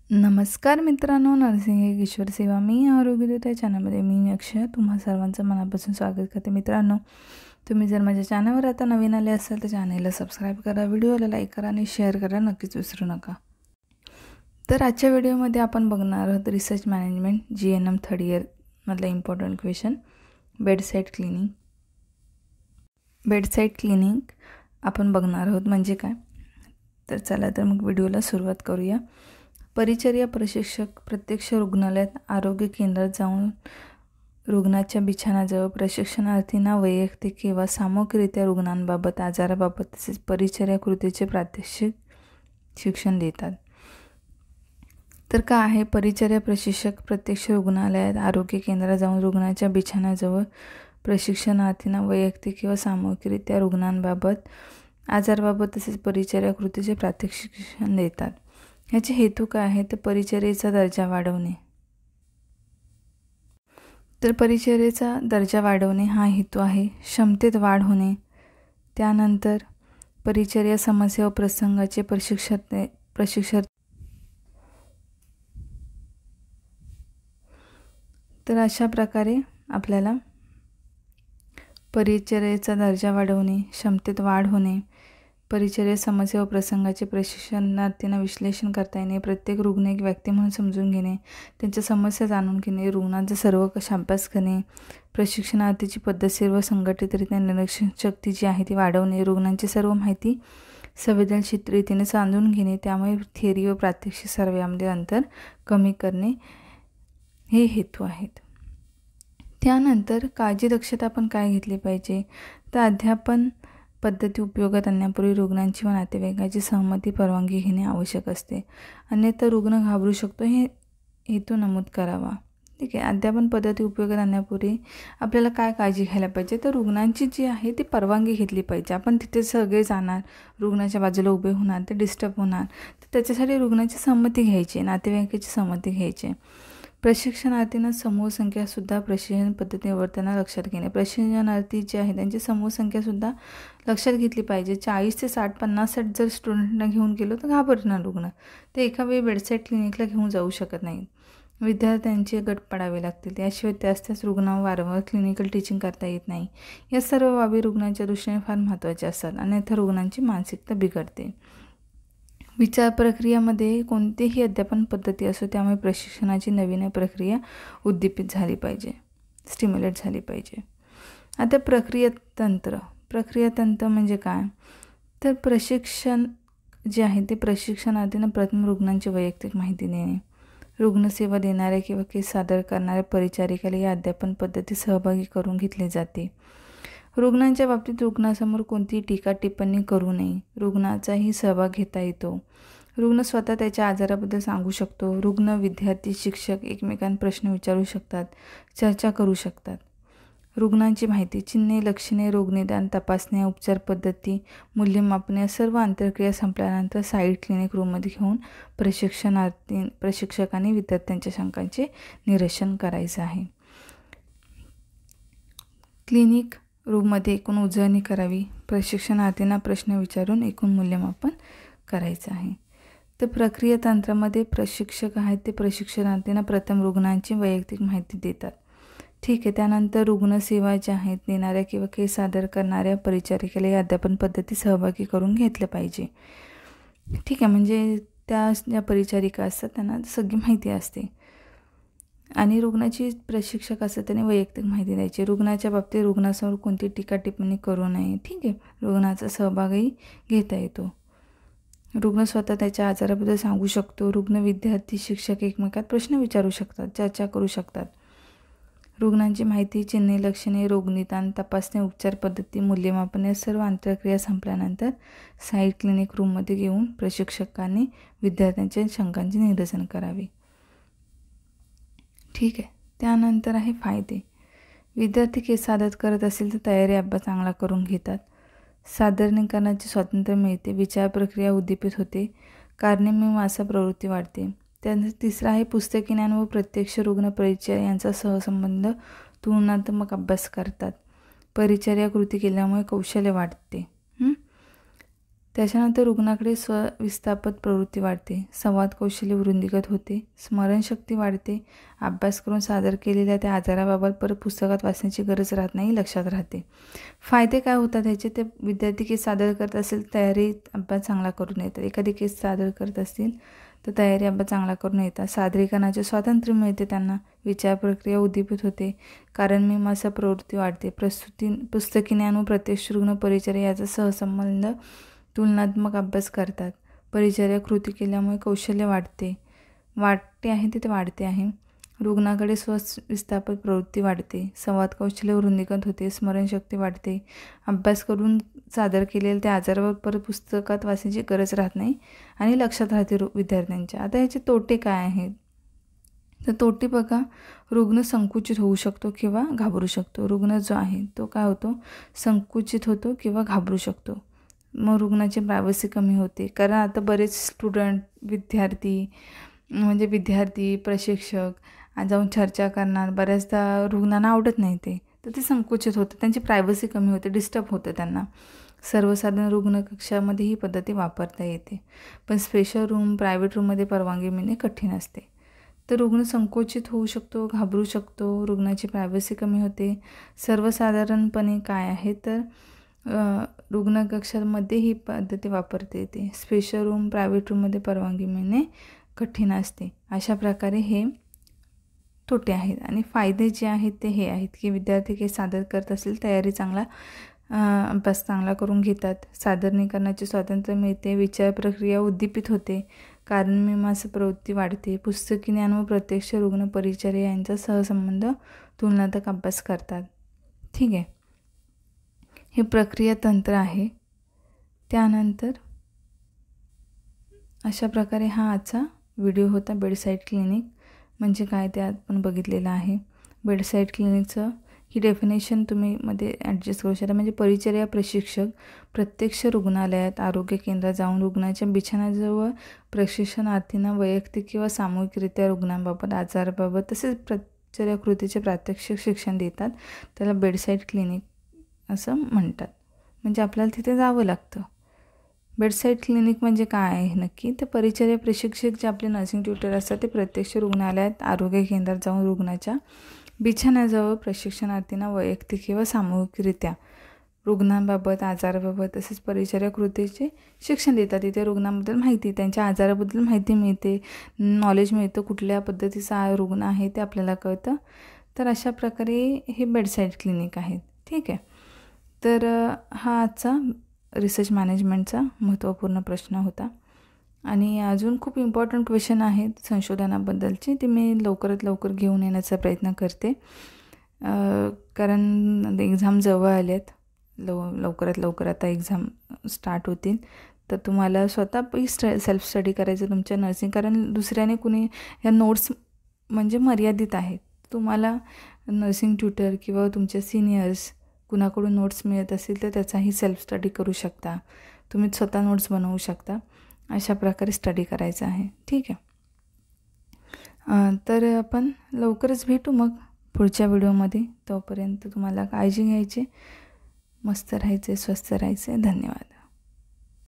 नमस्कार मित्रांनो, नर्सिंग एक ईश्वर सेवा मी आरोग्यदूत या चॅनलमध्ये मी अक्षय तुम्हा सर्वांचं मनापासून स्वागत करते. मित्रांनो, तुम्ही जर माझ्या चॅनलवर आता नवीन आले असाल तर चॅनलला सबस्क्राईब करा, व्हिडिओला लाईक करा आणि शेअर करा नक्कीच विसरू नका. तर आजच्या व्हिडिओमध्ये आपण बघणार आहोत research management GNM third year मधला इम्पॉर्टंट क्वेश्चन बेडसाईड क्लिनिक आपण बघणार आहोत. म्हणजे काय, तर चला तर मग व्हिडिओला सुरुवात करूया. परिचर्या प्रशिक्षक प्रत्यक्ष रुग्णालयात आरोग्य केंद्रात जाऊन रुग्णाच्या बिछाणाजवळ प्रशिक्षणार्थींना वैयक्तिक किंवा सामूहिकरित्या रुग्णांबाबत, आजाराबाबत तसेच परिचर्या कृतीचे प्रात्यक्षिक शिक्षण देतात. तर काय आहे परिचर्या प्रशिक्षक प्रत्यक्ष रुग्णालयात आरोग्य केंद्रात जाऊन रुग्णाच्या बिछाणाजवळ प्रशिक्षणार्थींना वैयक्तिक किंवा सामूहिकरित्या रुग्णांबाबत, आजाराबाबत तसेच परिचर्या कृतीचे प्रात्यक्षिक शिक्षण देतात. याचे हेतू काय आहे, तर परिचर्येचा दर्जा वाढवणे. तर परिचर्येचा दर्जा वाढवणे हा हेतू आहे. क्षमतेत वाढ होणे, त्यानंतर परिचर्या समस्या व प्रसंगाचे प्रशिक्षण तर अशा प्रकारे आपल्याला परिचर्येचा दर्जा वाढवणे, क्षमतेत वाढ होणे, परिचर्या समस्या व प्रसंगाचे प्रशिक्षणार्थींना विश्लेषण करता येणे, प्रत्येक रुग्ण एक व्यक्ती म्हणून समजून घेणे, त्यांच्या समस्या जाणून घेणे, रुग्णांचा सर्व अभ्यास करणे, प्रशिक्षणार्थीची पद्धतशीर व संघटितरित्या निरीक्षण शक्ती जी आहे ती वाढवणे, रुग्णांची सर्व माहिती संवेदनशील रीतीने समजून घेणे, त्यामुळे थिअरी व प्रात्यक्षिक सर्व यामध्ये अंतर कमी करणे हे हेतू आहेत. त्यानंतर काळजी दक्षता आपण काय घेतली पाहिजे, तर अध्यापन पद्धती उपयोगात आणण्यापूर्वी रुग्णांची व नातेवाईकांची सहमती परवानगी घेणे आवश्यक असते, अन्यथा रुग्ण घाबरू शकतो हे हेतू नमूद करावा. ठीक आहे. अध्यापन पद्धती उपयोगात आणण्यापूर्वी आपल्याला काय काळजी घ्यायला पाहिजे, तर रुग्णांची जी आहे ती परवानगी घेतली पाहिजे. आपण तिथे सगळे जाणार, रुग्णाच्या बाजूला उभे होणार, ते डिस्टर्ब होणार, तर त्याच्यासाठी रुग्णाची संमती घ्यायची, नातेवाईकाची संमती घ्यायची. प्रशिक्षणार्थींना समूह संख्यासुद्धा प्रशिक्षण पद्धती निवडताना लक्षात घेणे. प्रशिक्षणार्थी जे आहे त्यांची समूह संख्यासुद्धा लक्षात घेतली पाहिजे. 40 ते 60, 50-60 जर स्टुडंटना घेऊन गेलो तर घाबरणार रुग्ण, ते एका वेळी बेडसाईड क्लिनिकला घेऊन जाऊ शकत नाही. विद्यार्थ्यांचे गट पाडावे लागतील, त्याशिवाय त्याच रुग्णांवर वारंवार क्लिनिकल टीचिंग करता येत नाही. या सर्व बाबी रुग्णांच्या दृष्टीने फार महत्त्वाच्या असतात, अन्यथा रुग्णांची मानसिकता बिघडते. विचार प्रक्रियामध्ये कोणतीही अध्यापन पद्धती असो, त्यामुळे प्रशिक्षणाची नवीन प्रक्रिया उद्दीपित झाली पाहिजे, स्टिम्युलेट झाली पाहिजे. आता प्रक्रियातंत्र म्हणजे काय, तर प्रशिक्षण जे आहे ते प्रशिक्षणार्थींना प्रथम रुग्णांची वैयक्तिक माहिती देणे, रुग्णसेवा देणाऱ्या किंवा केस सादर करणाऱ्या परिचारिकाला या अध्यापन पद्धतीत सहभागी करून घेतले जाते. रुग्णांच्या बाबतीत रुग्णासमोर कोणतीही टीका टिप्पणी करू नये, रुग्णाचाही सहभाग घेता येतो. रुग्ण स्वतः त्याच्या आजाराबद्दल सांगू शकतो. रुग्ण, विद्यार्थी, शिक्षक एकमेकांना प्रश्न विचारू शकतात, चर्चा करू शकतात. रुग्णांची माहिती, चिन्हे, लक्षणे, रोगनिदान, तपासणी, उपचार पद्धती, मूल्यमापन या सर्व आंतरक्रिया संपल्यानंतर साईड क्लिनिक रूममध्ये घेऊन प्रशिक्षकांनी विद्यार्थ्यांच्या शंकांचे निरसन करायचं आहे. क्लिनिक रूममध्ये एकूण उजळणी करावी, प्रशिक्षणार्थींना प्रश्न विचारून एकूण मूल्यमापन करायचं आहे. तर प्रक्रिया तंत्रामध्ये प्रशिक्षक आहेत ते प्रशिक्षणार्थींना प्रथम रुग्णांची वैयक्तिक माहिती देतात. ठीक आहे. त्यानंतर रुग्णसेवा ज्या आहेत देणाऱ्या किंवा केस सादर करणाऱ्या परिचारिकेला या अध्यापन पद्धतीत सहभागी करून घेतलं पाहिजे. ठीक आहे. म्हणजे त्या ज्या परिचारिका असतात त्यांना सगळी माहिती असते आणि रुग्णाची प्रशिक्षक असतात त्याने वैयक्तिक माहिती द्यायची. रुग्णाच्या बाबतीत रुग्णासमोर कोणती टीका टिप्पणी करू नये. ठीक आहे. रुग्णाचा सहभागही घेता येतो. रुग्ण स्वतः त्याच्या आजाराबद्दल सांगू शकतो. रुग्ण, विद्यार्थी, शिक्षक एकमेकात प्रश्न विचारू शकतात, चर्चा करू शकतात. रुग्णांची माहिती, चिन्हे, लक्षणे, रोगनिदान, तपासणी, उपचार पद्धती, मूल्यमापन या सर्व आंतरक्रिया संपल्यानंतर साईड क्लिनिक रूममध्ये घेऊन प्रशिक्षकांनी विद्यार्थ्यांच्या शंकांचे निरसन करावे. ठीक आहे. त्यानंतर आहे फायदे. विद्यार्थी केस सादर करत असेल तर तयारी अभ्यास चांगला करून घेतात, सादरीकरणाचे स्वातंत्र्य मिळते, विचार प्रक्रिया उद्दीपित होते, मीमांसा प्रवृत्ती वाढते. त्यानंतर तिसरा आहे पुस्तकी ज्ञान व प्रत्यक्ष रुग्ण परिचर्या यांचा सहसंबंध तुलनात्मक अभ्यास करतात. परिचर्या कृती केल्यामुळे कौशल्य वाढते. त्याच्यानंतर रुग्णाकडे स्वविस्थापत प्रवृत्ती वाढते, संवाद कौशल्य वृद्धिंगत होते, स्मरणशक्ती वाढते, अभ्यास करून सादर केलेल्या त्या आजाराबाबत परत पुस्तकात वाचण्याची गरज राहत नाही, लक्षात राहते. फायदे काय होतात ह्याचे? ते विद्यार्थी केस सादर करत असेल तयारीत अभ्यास चांगला करून येतात. एखादी केस सादर करत असतील तर तयारी अभ्यास चांगला करून येतात. सादरीकरणाचे स्वातंत्र्य मिळते त्यांना, विचार प्रक्रिया उद्दीपित होते, कारणमीमांसा प्रवृत्ती वाढते, पुस्तकी ज्ञान व प्रत्यक्ष रुग्ण परिचर्या याचा सहसंबंध तुलनात्मक अभ्यास करतात. परिचर्या कृती केल्यामुळे कौशल्य वाढते आहे तिथे वाढते आहे. रुग्णाकडे स्वविस्थापत प्रवृत्ती वाढते, संवाद कौशल्य वृद्धिंगत होते, स्मरणशक्ती वाढते, अभ्यास करून सादर केलेल्या त्या आजारावर परत पुस्तकात वाचण्याची गरज राहत नाही आणि लक्षात राहते विद्यार्थ्यांच्या. आता ह्याचे तोटे काय आहेत? तर तोटे बघा, रुग्ण संकुचित होऊ शकतो किंवा घाबरू शकतो. रुग्ण जो आहे तो काय होतो? संकुचित होतो किंवा घाबरू शकतो. मग रुग्णाची प्रायव्हसी कमी होते, कारण आता बरेच स्टुडंट विद्यार्थी प्रशिक्षक जाऊन चर्चा करणार, बऱ्याचदा रुग्णांना आवडत नाही तर ते संकुचित होतं, त्यांची प्रायव्हसी कमी होते, डिस्टर्ब होतं त्यांना. सर्वसाधारण रुग्णकक्षामध्ये ही पद्धती वापरता येते, पण स्पेशल रूम, प्रायव्हेट रूममध्ये परवानगी मिळणे कठीण असते. तर रुग्ण संकोचित होऊ शकतो, घाबरू शकतो, रुग्णाची प्रायव्हसी कमी होते. सर्वसाधारणपणे काय आहे तर रुग्णकक्षामध्ये ही पद्धती वापरता येते. स्पेशल रूम, प्रायव्हेट रूममध्ये परवानगी मिळणे कठीण असते. अशा प्रकारे हे तोटे आहेत. आणि फायदे जे आहेत ते हे आहेत की विद्यार्थी केस सादर करत असेल तयारी अभ्यास चांगला करून घेतात, सादरीकरणाचे स्वातंत्र्य मिळते, विचार प्रक्रिया उद्दीपित होते, कारणमीमांसा प्रवृत्ती वाढते, पुस्तकी ज्ञान व प्रत्यक्ष रुग्ण परिचर्या यांचा सहसंबंध तुलनात्मक अभ्यास करतात. ठीक आहे, हे प्रक्रिया तंत्र आहे. त्यानंतर अशा प्रकारे हा आजचा व्हिडिओ होता. बेडसाईड क्लिनिक म्हणजे काय ते आपण बघितलेलं आहे. बेडसाईड क्लिनिकचं ही डेफिनेशन तुम्ही मध्ये ॲडजस्ट करू शकता. म्हणजे परिचर्या प्रशिक्षक प्रत्यक्ष रुग्णालयात, आरोग्य केंद्रात जाऊन रुग्णाच्या बिछाण्याजवळ प्रशिक्षणार्थींना वैयक्तिक किंवा सामूहिकरित्या रुग्णांबाबत, आजाराबाबत तसेच परिचर्या कृतीचे प्रात्यक्षिक शिक्षण देतात. त्याला बेडसाईड क्लिनिक असं म्हणतात. म्हणजे आपल्याला तिथे जावं लागतं. बेडसाईड क्लिनिक म्हणजे काय आहे नक्की? तर परिचर्या प्रशिक्षक जे आपले नर्सिंग ट्युटर असतात ते प्रत्यक्ष रुग्णालयात, आरोग्य केंद्रात जाऊन रुग्णाच्या बिछाण्याजवळ प्रशिक्षणार्थींना वैयक्तिक किंवा सामूहिकरित्या रुग्णांबाबत, आजाराबाबत तसेच परिचर्या कृतीचे शिक्षण देतात. तिथे रुग्णांबद्दल माहिती, त्यांच्या आजाराबद्दल माहिती मिळते, नॉलेज मिळतं, कुठल्या पद्धतीचा रुग्ण आहे ते आपल्याला कळतं. तर अशा प्रकारे हे बेडसाईड क्लिनिक आहेत. ठीक आहे, तर हा आजचा रिसर्च मॅनेजमेंटचा महत्त्वपूर्ण प्रश्न होता. आणि अजून खूप इम्पॉर्टंट क्वेश्चन आहेत संशोधनाबद्दलचे, ते मी लवकरात लवकर घेऊन येण्याचा प्रयत्न करते, कारण एक्झाम जवळ आल्यात. लवकरात लवकर आता एक्झाम स्टार्ट होतील. तर तुम्हाला स्वतः सेल्फ स्टडी करायचं तुमच्या नर्सिंग, कारण दुसऱ्याने कुणी ह्या नोट्स म्हणजे मर्यादित आहेत. तुम्हाला नर्सिंग ट्युटर किंवा तुमचे सिनियर्स कुणाकडून नोट्स मिळत असतील तर त्याचाही सेल्फ स्टडी करू शकता. तुम्ही स्वतः नोट्स बनवू शकता. अशा प्रकारे स्टडी करायचं आहे. ठीक आहे, तर आपण लवकरच भेटू मग पुढच्या व्हिडिओमध्ये. तोपर्यंत तुम्हाला काळजी घ्यायची, मस्त राहायचे, स्वस्थ राहायचे. धन्यवाद.